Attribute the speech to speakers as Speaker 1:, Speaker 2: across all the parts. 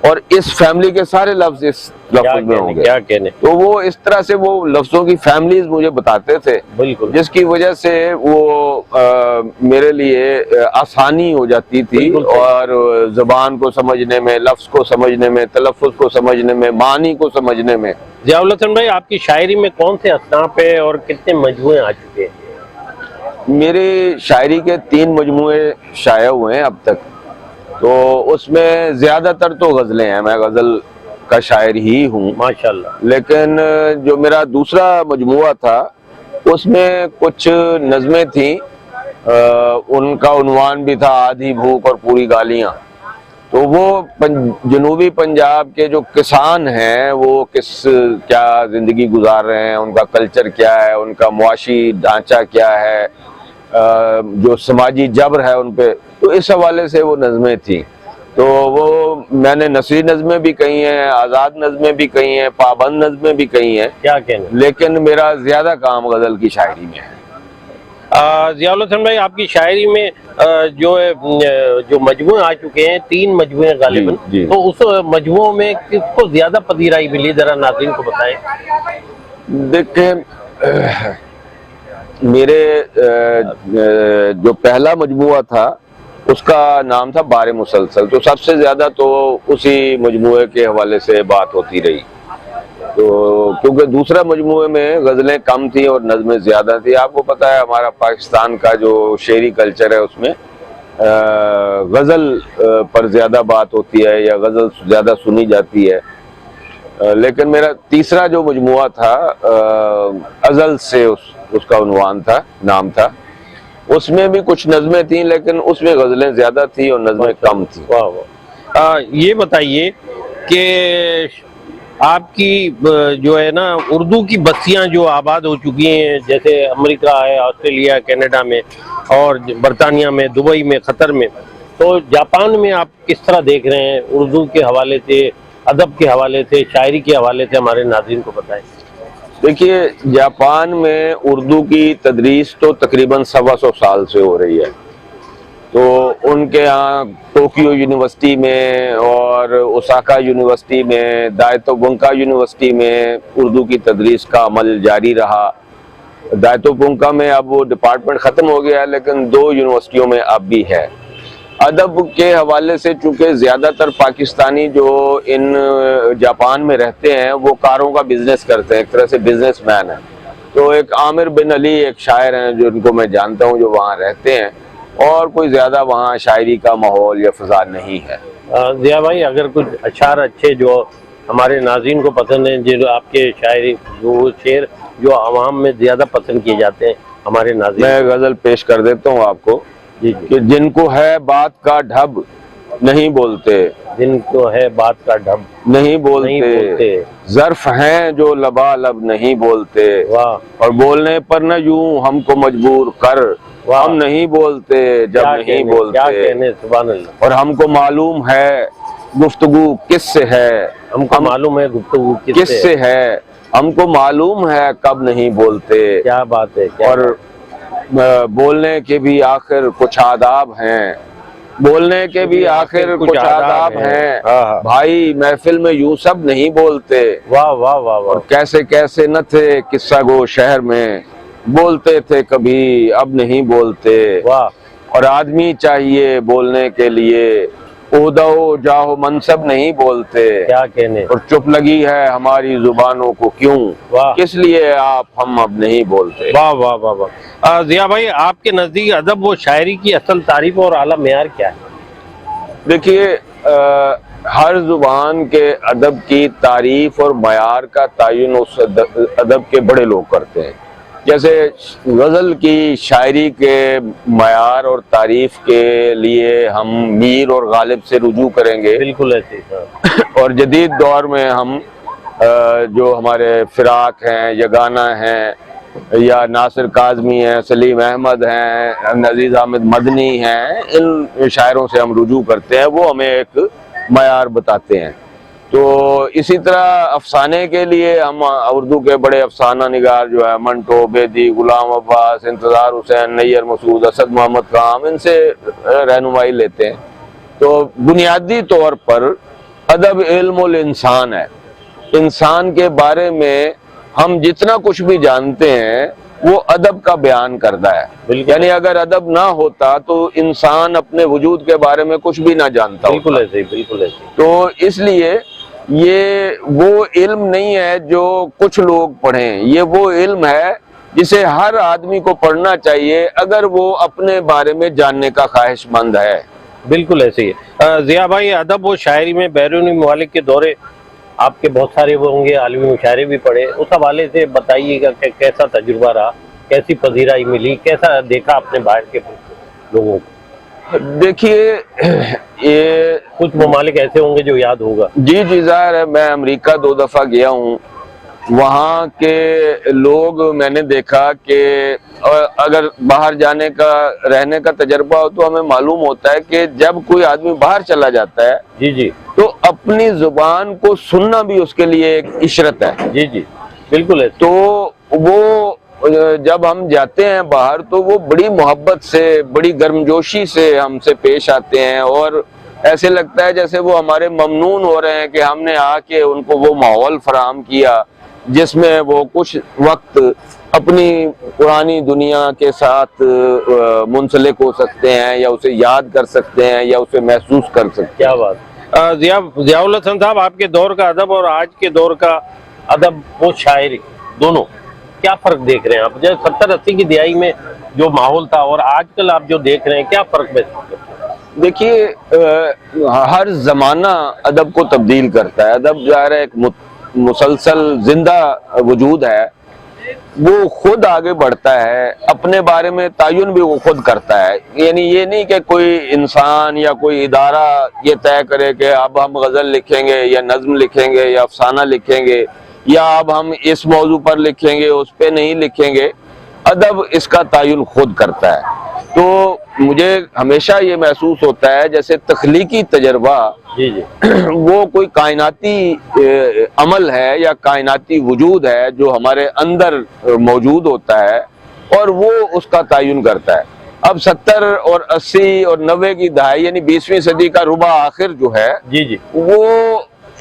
Speaker 1: اور اس فیملی کے سارے لفظ اس لفظ میں ہوں گے.
Speaker 2: کیا کہنے.
Speaker 1: تو وہ اس طرح سے وہ لفظوں کی فیملیز مجھے بتاتے تھے,
Speaker 2: بالکل,
Speaker 1: جس کی وجہ سے وہ میرے لیے آسانی ہو جاتی تھی, اور زبان کو سمجھنے میں, لفظ کو سمجھنے میں, تلفظ کو سمجھنے میں, معنی کو سمجھنے میں.
Speaker 2: ضیاء الحسن بھائی, آپ کی شاعری میں کون سے اصناف ہے اور کتنے مجموعے آ چکے ہیں؟
Speaker 1: میری شاعری کے 3 مجموعے شائع ہوئے ہیں اب تک. تو اس میں زیادہ تر تو غزلیں ہیں, میں غزل کا شاعر ہی ہوں
Speaker 2: ماشاءاللہ.
Speaker 1: لیکن جو میرا دوسرا مجموعہ تھا اس میں کچھ نظمیں تھیں, ان کا عنوان بھی تھا آدھی بھوک اور پوری گالیاں. تو وہ جنوبی پنجاب کے جو کسان ہیں وہ کیا زندگی گزار رہے ہیں, ان کا کلچر کیا ہے, ان کا معاشی ڈھانچہ کیا ہے, جو سماجی جبر ہے ان پہ, تو اس حوالے سے وہ نظمیں تھیں. تو وہ میں نے نثری نظمیں بھی کہی ہیں, آزاد نظمیں بھی کہی ہیں, پابند نظمیں بھی کہی ہیں,
Speaker 2: کیا کہنا.
Speaker 1: لیکن میرا زیادہ کام غزل کی شاعری میں ہے.
Speaker 2: ضیاء الحسن بھائی, آپ کی شاعری میں جو مجموعے آ چکے ہیں 3 مجموعے غالباً,
Speaker 1: جی.
Speaker 2: تو اس مجموعوں میں کس کو زیادہ پذیرائی ملی, ذرا ناظرین کو بتائیں.
Speaker 1: دیکھیں, میرے جو پہلا مجموعہ تھا اس کا نام تھا بار مسلسل, تو سب سے زیادہ تو اسی مجموعے کے حوالے سے بات ہوتی رہی. تو کیونکہ دوسرا مجموعے میں غزلیں کم تھیں اور نظمیں زیادہ تھیں. آپ کو پتہ ہے ہمارا پاکستان کا جو شعری کلچر ہے اس میں غزل پر زیادہ بات ہوتی ہے یا غزل زیادہ سنی جاتی ہے. لیکن میرا تیسرا جو مجموعہ تھا ازل سے اس کا عنوان تھا, نام تھا, اس میں بھی کچھ نظمیں تھیں لیکن اس میں غزلیں زیادہ تھیں اور نظمیں کم تھیں.
Speaker 2: یہ بتائیے کہ آپ کی جو ہے نا اردو کی بستیاں جو آباد ہو چکی ہیں, جیسے امریکہ ہے, آسٹریلیا, کینیڈا میں, اور برطانیہ میں, دبئی میں, قطر میں, تو جاپان میں آپ کس طرح دیکھ رہے ہیں اردو کے حوالے سے, ادب کے حوالے سے, شاعری کے حوالے سے, ہمارے ناظرین کو بتائیں.
Speaker 1: دیکھیے, جاپان میں اردو کی تدریس تو تقریباً 125 سال سے ہو رہی ہے. تو ان کے ہاں ٹوکیو یونیورسٹی میں اور اوساکا یونیورسٹی میں, دائتو بنکا یونیورسٹی میں اردو کی تدریس کا عمل جاری رہا. دائتو بنکا میں اب وہ ڈپارٹمنٹ ختم ہو گیا ہے, لیکن 2 یونیورسٹیوں میں اب بھی ہے. ادب کے حوالے سے چونکہ زیادہ تر پاکستانی جو ان جاپان میں رہتے ہیں وہ کاروں کا بزنس کرتے ہیں, ایک طرح سے بزنس مین ہیں. تو ایک عامر بن علی ایک شاعر ہیں جن کو میں جانتا ہوں جو وہاں رہتے ہیں, اور کوئی زیادہ وہاں شاعری کا ماحول یا فضا نہیں ہے.
Speaker 2: ضیاء بھائی, اگر کچھ اشعار اچھے جو ہمارے ناظرین کو پسند ہیں, جو آپ کے شاعری وہ شعر جو عوام میں زیادہ پسند کیے جاتے ہیں ہمارے ناظرین,
Speaker 1: میں غزل پیش کر دیتا ہوں آپ کو.
Speaker 2: جی
Speaker 1: کہ جن کو ہے بات کا ڈھب نہیں بولتے,
Speaker 2: جن کو ہے بات کا ڈھب
Speaker 1: نہیں بولتے, ظرف ہیں جو لبالب نہیں بولتے, اور بولنے پر نہ یوں ہم کو مجبور کر, ہم نہیں بولتے جب نہیں بولتے,
Speaker 2: سبحان اللہ.
Speaker 1: اور ہم کو معلوم ہے گفتگو کس سے ہے,
Speaker 2: ہم کو معلوم ہے گفتگو
Speaker 1: کس سے ہے, ہم کو معلوم ہے کب نہیں بولتے.
Speaker 2: کیا بات ہے.
Speaker 1: اور بولنے کے بھی آخر کچھ آداب ہیں, بولنے کے بھی آخر کچھ آداب ہیں, بھائی محفل میں یوں سب نہیں بولتے.
Speaker 2: واہ واہ واہ واہ.
Speaker 1: اور کیسے کیسے نہ تھے قصہ گو شہر میں, بولتے تھے کبھی اب نہیں بولتے.
Speaker 2: واہ.
Speaker 1: اور آدمی چاہیے بولنے کے لیے, عہدہ و جاہ و منصب نہیں بولتے.
Speaker 2: کیا کہنے.
Speaker 1: اور چپ لگی ہے ہماری زبانوں کو کیوں, کس لیے آپ ہم اب نہیں بولتے.
Speaker 2: واہ واہ واہ واہ. ضیاء بھائی, آپ کے نزدیک ادب و شاعری کی اصل تعریف اور اعلیٰ معیار کیا ہے؟
Speaker 1: دیکھیے, ہر زبان کے ادب کی تعریف اور معیار کا تعین اس ادب کے بڑے لوگ کرتے ہیں. جیسے غزل کی شاعری کے معیار اور تعریف کے لیے ہم میر اور غالب سے رجوع کریں گے.
Speaker 2: بالکل ایسے.
Speaker 1: اور جدید دور میں ہم جو ہمارے فراق ہیں, یگانہ ہیں, یا ناصر کاظمی ہیں, سلیم احمد ہیں, عزیز احمد مدنی ہیں, ان شاعروں سے ہم رجوع کرتے ہیں, وہ ہمیں ایک معیار بتاتے ہیں. تو اسی طرح افسانے کے لیے ہم اردو کے بڑے افسانہ نگار جو ہے منٹو, بیدی, غلام عباس, انتظار حسین, نیر مسعود, اسد محمد خان, ان سے رہنمائی لیتے ہیں. تو بنیادی طور پر ادب علم الانسان ہے. انسان کے بارے میں ہم جتنا کچھ بھی جانتے ہیں وہ ادب کا بیان کرتا ہے. یعنی اگر ادب نہ ہوتا تو انسان اپنے وجود کے بارے میں کچھ بھی نہ جانتا.
Speaker 2: بالکل ایسے، بالکل ایسے.
Speaker 1: تو اس لیے یہ وہ علم نہیں ہے جو کچھ لوگ پڑھیں، یہ وہ علم ہے جسے ہر آدمی کو پڑھنا چاہیے اگر وہ اپنے بارے میں جاننے کا خواہش مند ہے.
Speaker 2: بالکل ایسے ہی. ضیاء بھائی، ادب و شاعری میں بیرونی ممالک کے دورے آپ کے بہت سارے وہ ہوں گے، عالمی مشاعرے بھی پڑھے، اس حوالے سے بتائیے گا کہ کیسا تجربہ رہا، کیسی پذیرائی ملی، کیسا دیکھا اپنے باہر کے لوگوں کو؟
Speaker 1: دیکھیے یہ
Speaker 2: کچھ ممالک ایسے ہوں گے جو یاد ہوگا.
Speaker 1: جی ظاہر ہے. میں امریکہ 2 دفعہ گیا ہوں. وہاں کے لوگ میں نے دیکھا کہ اگر باہر جانے کا رہنے کا تجربہ ہو تو ہمیں معلوم ہوتا ہے کہ جب کوئی آدمی باہر چلا جاتا ہے
Speaker 2: جی
Speaker 1: تو اپنی زبان کو سننا بھی اس کے لیے ایک عشرت ہے.
Speaker 2: جی بالکل ہے.
Speaker 1: تو وہ جب ہم جاتے ہیں باہر تو وہ بڑی محبت سے، بڑی گرمجوشی سے ہم سے پیش آتے ہیں اور ایسے لگتا ہے جیسے وہ ہمارے ممنون ہو رہے ہیں کہ ہم نے آ کے ان کو وہ ماحول فراہم کیا جس میں وہ کچھ وقت اپنی پرانی دنیا کے ساتھ منسلک ہو سکتے ہیں یا اسے یاد کر سکتے ہیں یا اسے محسوس کر سکتے ہیں.
Speaker 2: کیا بات. ضیاء الحسن صاحب، آپ کے دور کا ادب اور آج کے دور کا ادب و شاعری دونوں کیا فرق دیکھ رہے ہیں آپ؟ جیسے 70-80 کی دہائی میں جو ماحول تھا اور آج کل آپ جو دیکھ رہے ہیں، کیا فرق محسوس کرتے ہیں؟
Speaker 1: دیکھیے ہر زمانہ ادب کو تبدیل کرتا ہے. ادب ظاہر ہے ایک مسلسل زندہ وجود ہے. وہ خود آگے بڑھتا ہے، اپنے بارے میں تعین بھی وہ خود کرتا ہے. یعنی یہ نہیں کہ کوئی انسان یا کوئی ادارہ یہ طے کرے کہ اب ہم غزل لکھیں گے یا نظم لکھیں گے یا افسانہ لکھیں گے یا اب ہم اس موضوع پر لکھیں گے اس پہ نہیں لکھیں گے. ادب اس کا تعین خود کرتا ہے. تو مجھے ہمیشہ یہ محسوس ہوتا ہے جیسے تخلیقی تجربہ وہ کوئی کائناتی عمل ہے یا کائناتی وجود ہے جو ہمارے اندر موجود ہوتا ہے اور وہ اس کا تعین کرتا ہے. اب 70 اور 80 اور 90 کی دہائی یعنی 20ویں صدی کا ربع آخر جو ہے وہ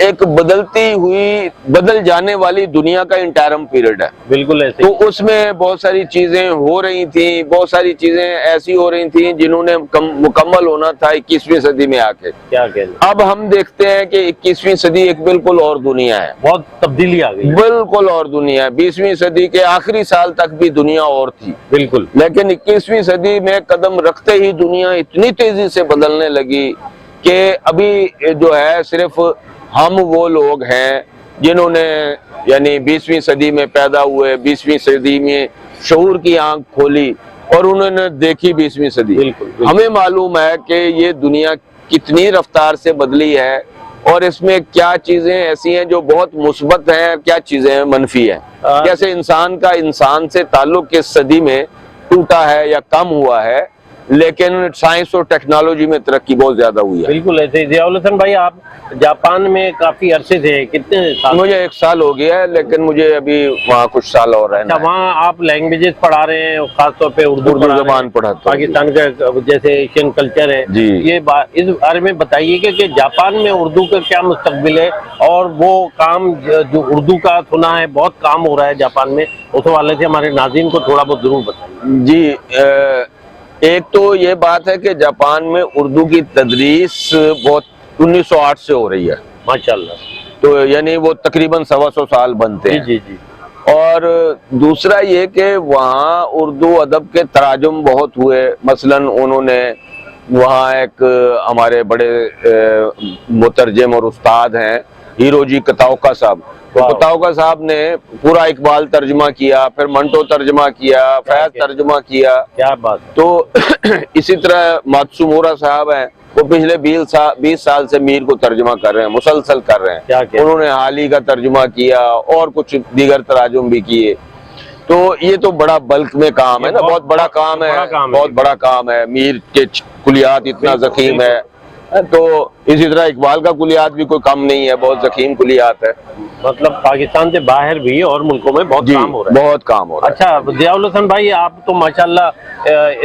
Speaker 1: ایک بدل جانے والی دنیا کا انٹرم پیریڈ ہے. بالکل ایسے. تو اس میں بہت ساری چیزیں ہو رہی تھیں، بہت ساری چیزیں ایسی ہو رہی تھیں جنہوں نے مکمل ہونا تھا 21ویں صدی میں آ کے. اب ہم دیکھتے ہیں کہ 21ویں صدی ایک بالکل اور دنیا ہے. بہت تبدیلی آ گئی. بالکل اور دنیا ہے. 20ویں صدی کے آخری سال تک بھی دنیا اور تھی. بالکل. لیکن 21ویں صدی میں قدم رکھتے ہی دنیا اتنی تیزی سے بدلنے لگی کہ ابھی جو ہے صرف ہم وہ لوگ ہیں جنہوں نے یعنی 20ویں صدی میں پیدا ہوئے، 20ویں صدی میں شعور کی آنکھ کھولی اور انہوں نے دیکھی 20ویں صدی. ہمیں معلوم ہے کہ یہ دنیا کتنی رفتار سے بدلی ہے اور اس میں کیا چیزیں ایسی ہیں جو بہت مثبت ہیں، کیا چیزیں منفی ہیں. جیسے انسان کا انسان سے تعلق اس صدی میں ٹوٹا ہے یا کم ہوا ہے، لیکن سائنس اور ٹیکنالوجی میں ترقی بہت زیادہ ہوئی ہے. بالکل ایسے. ضیاء الحسن بھائی، آپ جاپان میں کافی عرصے سے، کتنے سال؟ مجھے 1 سال ہو گیا ہے، لیکن مجھے ابھی وہاں کچھ سال اور رہنا ہے. وہاں آپ لینگویجز پڑھا رہے ہیں، خاص طور پہ اردو زبان پڑھاتا ہوں. پاکستان کا جیسے ایشین کلچر ہے، یہ اس بارے میں بتائیے کہ جاپان میں اردو کا کیا مستقبل ہے اور وہ کام جو اردو کا سنا ہے بہت کام ہو رہا ہے جاپان میں، اس حوالے سے ہمارے ناظرین کو تھوڑا بہت ضرور بتائیے. جی، ایک تو یہ بات ہے کہ جاپان میں اردو کی تدریس بہت 1908 سے ہو رہی ہے. ماشاءاللہ. تو یعنی وہ تقریباً 125 سال بنتے ہیں. جی. اور دوسرا یہ کہ وہاں اردو ادب کے تراجم بہت ہوئے. مثلاً انہوں نے وہاں ایک ہمارے بڑے مترجم اور استاد ہیں ہیروجی کتاوکا صاحب. کتاوکا صاحب نے پورا اقبال ترجمہ کیا، پھر منٹو ترجمہ کیا، فیض ترجمہ کیا. کیا بات. تو اسی طرح ماتسومورا صاحب ہیں، وہ پچھلے 20 سال سے میر کو ترجمہ کر رہے ہیں، مسلسل کر رہے ہیں. انہوں نے حالی کا ترجمہ کیا اور کچھ دیگر تراجم بھی کیے. تو یہ تو بڑا بلک میں کام ہے نا، بہت بڑا کام ہے، بہت بڑا کام ہے. میر کے کلیات اتنا ضخیم ہے، تو اسی طرح اقبال کا کلیات بھی کوئی کم نہیں ہے، بہت ضخیم کلیات ہے. مطلب پاکستان سے باہر بھی اور ملکوں میں بہت کام ہو رہا ہے. بہت کام ہو رہا ہے. اچھا ضیاء الحسن بھائی، آپ تو ماشاءاللہ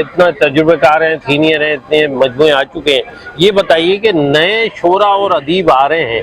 Speaker 1: اتنا تجربے کار ہیں، سینئر ہیں، اتنے مجموعے آ چکے ہیں. یہ بتائیے کہ نئے شعراء اور ادیب آ رہے ہیں